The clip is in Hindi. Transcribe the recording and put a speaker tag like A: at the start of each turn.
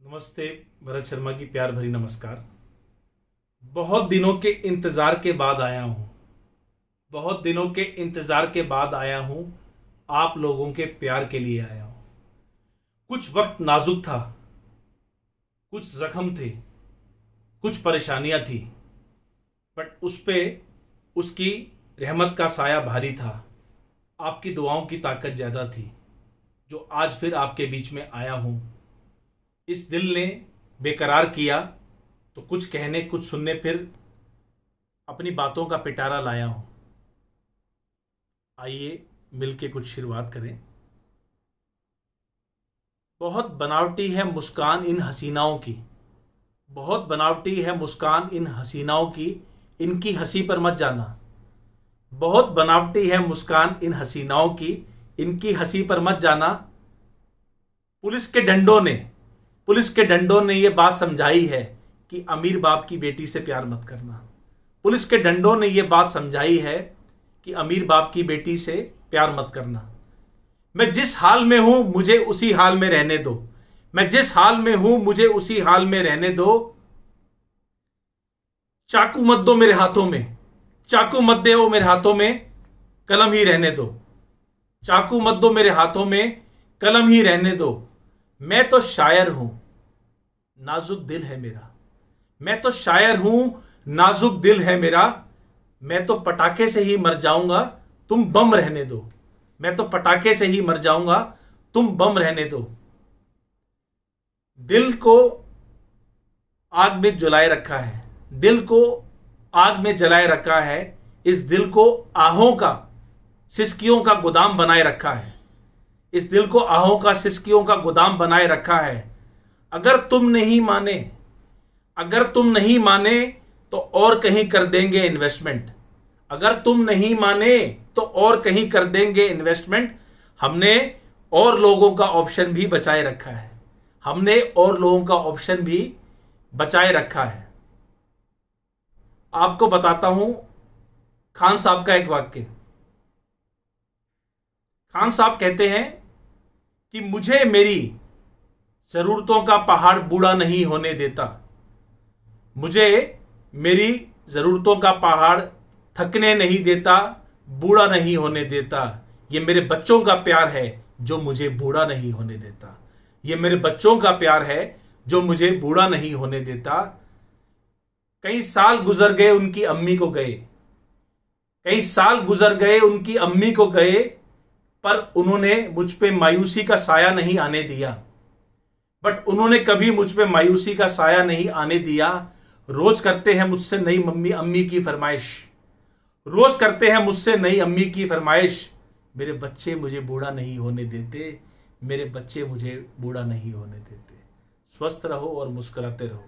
A: नमस्ते। भरत शर्मा की प्यार भरी नमस्कार। बहुत दिनों के इंतजार के बाद आया हूं। बहुत दिनों के इंतजार के बाद आया हूं। आप लोगों के प्यार के लिए आया हूं। कुछ वक्त नाजुक था, कुछ जख्म थे, कुछ परेशानियां थी, बट उस पे उसकी रहमत का साया भारी था। आपकी दुआओं की ताकत ज्यादा थी। जो आज फिर आपके बीच में आया हूं, इस दिल ने बेकरार किया तो कुछ कहने कुछ सुनने फिर अपनी बातों का पिटारा लाया हूं। आइए मिलके कुछ शुरुआत करें। बहुत बनावटी है मुस्कान इन हसीनाओं की, बहुत बनावटी है मुस्कान इन हसीनाओं की, इनकी हंसी पर मत जाना। बहुत बनावटी है मुस्कान इन हसीनाओं की, इनकी हंसी पर मत जाना। पुलिस के डंडों ने यह बात समझाई है कि अमीर बाप की बेटी से प्यार मत करना। पुलिस के डंडों ने यह बात समझाई है कि अमीर बाप की बेटी से प्यार मत करना। मैं जिस हाल में हूं मुझे उसी हाल में रहने दो। मैं जिस हाल में हूं मुझे उसी हाल में रहने दो। चाकू मत दो मेरे हाथों में, चाकू मत दो मेरे हाथों में, कलम ही रहने दो। चाकू मत दो मेरे हाथों में, कलम ही रहने दो। मैं तो शायर हूं, नाजुक दिल है मेरा। मैं तो शायर हूं, नाजुक दिल है मेरा। मैं तो पटाखे से ही मर जाऊंगा, तुम बम रहने दो। मैं तो पटाखे से ही मर जाऊंगा, तुम बम रहने दो। दिल को आग में जलाए रखा है, दिल को आग में जलाए रखा है। इस दिल को आहों का सिसकियों का गोदाम बनाए रखा है। इस दिल को आहों का सिसकियों का गोदाम बनाए रखा है। अगर तुम नहीं माने, अगर तुम नहीं माने तो और कहीं कर देंगे इन्वेस्टमेंट। अगर तुम नहीं माने तो और कहीं कर देंगे इन्वेस्टमेंट। हमने और लोगों का ऑप्शन भी बचाए रखा है। हमने और लोगों का ऑप्शन भी बचाए रखा है। आपको बताता हूं खान साहब का एक वाक्य। खान साहब कहते हैं कि मुझे मेरी जरूरतों का पहाड़ बूढ़ा नहीं होने देता। मुझे मेरी जरूरतों का पहाड़ थकने नहीं देता, बूढ़ा नहीं होने देता। ये मेरे बच्चों का प्यार है जो मुझे बूढ़ा नहीं होने देता। ये मेरे बच्चों का प्यार है जो मुझे बूढ़ा नहीं होने देता। कई साल गुजर गए उनकी अम्मी को गए, कई साल गुजर गए उनकी अम्मी को गए, पर उन्होंने मुझ पे मायूसी का साया नहीं आने दिया। बट उन्होंने कभी मुझ पे मायूसी का साया नहीं आने दिया। रोज करते हैं मुझसे नई अम्मी की फरमाइश। रोज करते हैं मुझसे नई अम्मी की फरमाइश। मेरे बच्चे मुझे बूढ़ा नहीं होने देते, मेरे बच्चे मुझे बूढ़ा नहीं होने देते। स्वस्थ रहो और मुस्कुराते रहो।